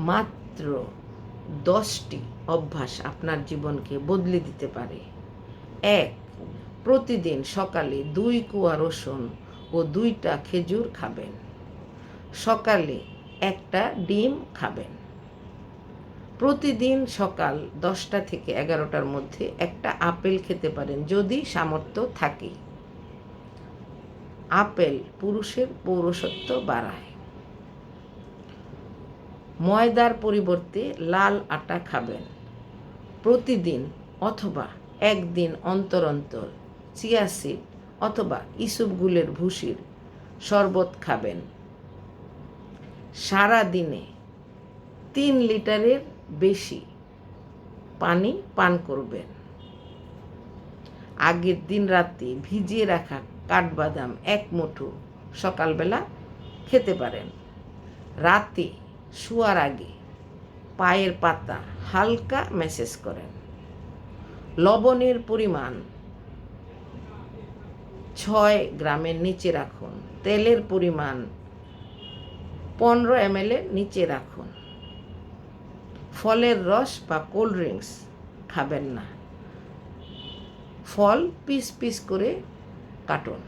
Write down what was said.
মাত্র 10টি অভ্যাস আপনার জীবনকে বদলে দিতে পারে। 1. প্রতিদিন সকালে 2 কোয়া রসুন ও 2টা খেজুর খাবেন। সকালে 1টা ডিম খাবেন। প্রতিদিন সকাল 10টা থেকে 11টার মধ্যে একটা আপেল খেতে পারেন যদি সামর্থ্য থাকে। আপেল পুরুষের পৌরুষত্ব বাড়ায়। ময়দার পরিবর্তে লাল আটা খাবেন। প্রতিদিন অথবা একদিন অন্তর অন্তর চিয়া সিড অথবা ইসবগুলের ভুসির শরবত খাবেন। সারা দিনে 3 লিটারের বেশি পানি পান করবেন। আগের দিন রাতে ভিজিয়ে রাখা কাঠবাদাম 1 মুঠো সকালবেলা খেতে পারেন। রাতে শোয়ার আগে পায়ের পাতা হালকা ম্যাসেজ করেন। লবণের পরিমাণ 6 গ্রামের নিচে রাখুন। তেলের পরিমাণ 15 ml নিচে রাখুন। ফলের রস বা কোল্ড ড্রিঙ্কস খাবেন না। ফল পিস পিস করে কাটুন।